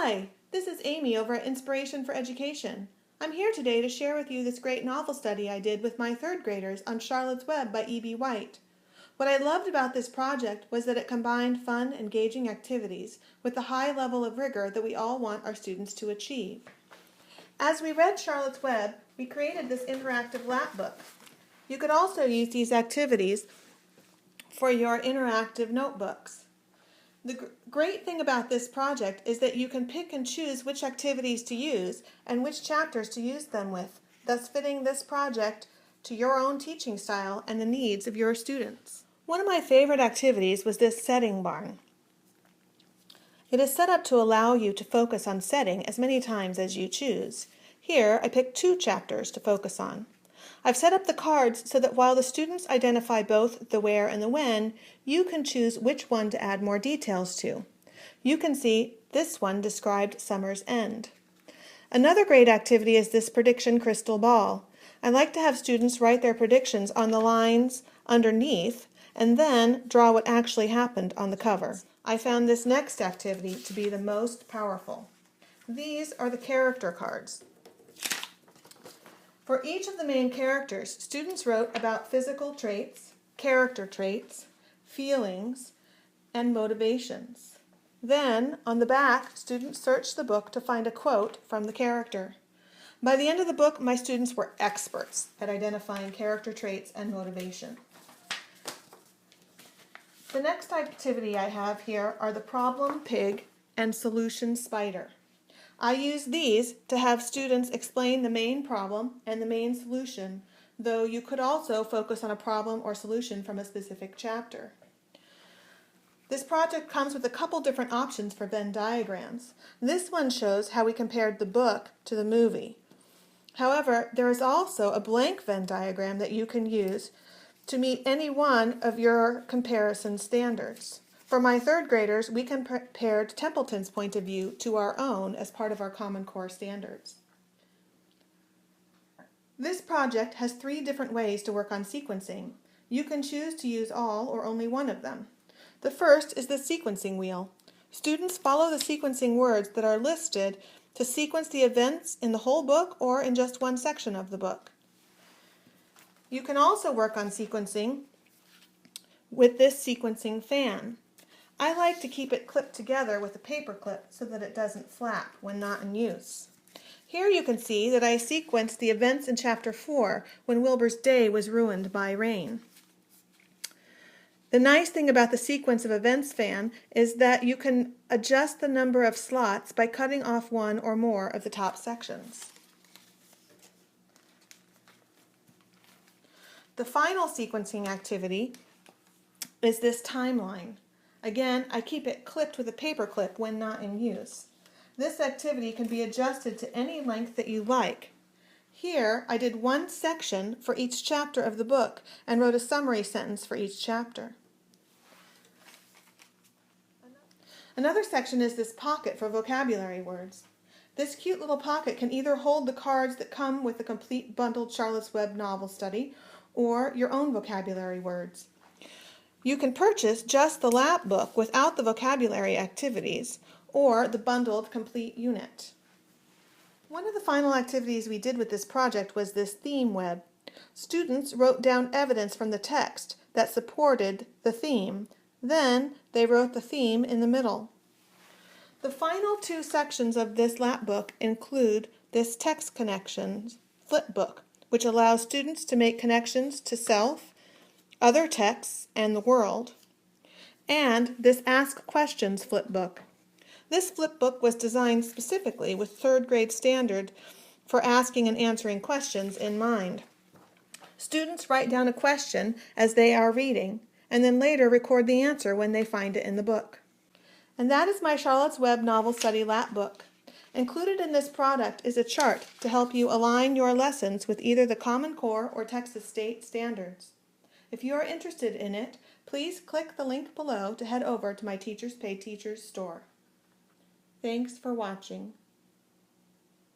Hi, this is Amy over at Inspiration for Education. I'm here today to share with you this great novel study I did with my third graders on Charlotte's Web by E.B. White. What I loved about this project was that it combined fun, engaging activities with the high level of rigor that we all want our students to achieve. As we read Charlotte's Web, we created this interactive lapbook. You could also use these activities for your interactive notebooks. The great thing about this project is that you can pick and choose which activities to use and which chapters to use them with, thus fitting this project to your own teaching style and the needs of your students. One of my favorite activities was this setting barn. It is set up to allow you to focus on setting as many times as you choose. Here, I picked 2 chapters to focus on. I've set up the cards so that while the students identify both the where and the when, you can choose which one to add more details to. You can see this one described summer's end. Another great activity is this prediction crystal ball. I like to have students write their predictions on the lines underneath and then draw what actually happened on the cover. I found this next activity to be the most powerful. These are the character cards. For each of the main characters, students wrote about physical traits, character traits, feelings, and motivations. Then, on the back, students searched the book to find a quote from the character. By the end of the book, my students were experts at identifying character traits and motivation. The next activity I have here are the problem pig and solution spider. I use these to have students explain the main problem and the main solution, though you could also focus on a problem or solution from a specific chapter. This project comes with a couple different options for Venn diagrams. This one shows how we compared the book to the movie. However, there is also a blank Venn diagram that you can use to meet any one of your comparison standards. For my third graders, we compared Templeton's point of view to our own as part of our Common Core standards. This project has 3 different ways to work on sequencing. You can choose to use all or only one of them. The first is the sequencing wheel. Students follow the sequencing words that are listed to sequence the events in the whole book or in just one section of the book. You can also work on sequencing with this sequencing fan. I like to keep it clipped together with a paper clip so that it doesn't flap when not in use. Here you can see that I sequenced the events in Chapter 4 when Wilbur's day was ruined by rain. The nice thing about the sequence of events fan is that you can adjust the number of slots by cutting off one or more of the top sections. The final sequencing activity is this timeline. Again, I keep it clipped with a paper clip when not in use. This activity can be adjusted to any length that you like. Here, I did one section for each chapter of the book and wrote a summary sentence for each chapter. Another section is this pocket for vocabulary words. This cute little pocket can either hold the cards that come with the complete bundled Charlotte's Web novel study or your own vocabulary words. You can purchase just the lap book without the vocabulary activities or the bundled complete unit. One of the final activities we did with this project was this theme web. Students wrote down evidence from the text that supported the theme. Then they wrote the theme in the middle. The final 2 sections of this lap book include this text connections flip book, which allows students to make connections to self, other texts, and the world, and this Ask Questions flipbook. This flipbook was designed specifically with 3rd grade standard for asking and answering questions in mind. Students write down a question as they are reading, and then later record the answer when they find it in the book. And that is my Charlotte's Web Novel Study Lapbook. Included in this product is a chart to help you align your lessons with either the Common Core or Texas State standards. If you are interested in it, please click the link below to head over to my Teachers Pay Teachers store. Thanks for watching.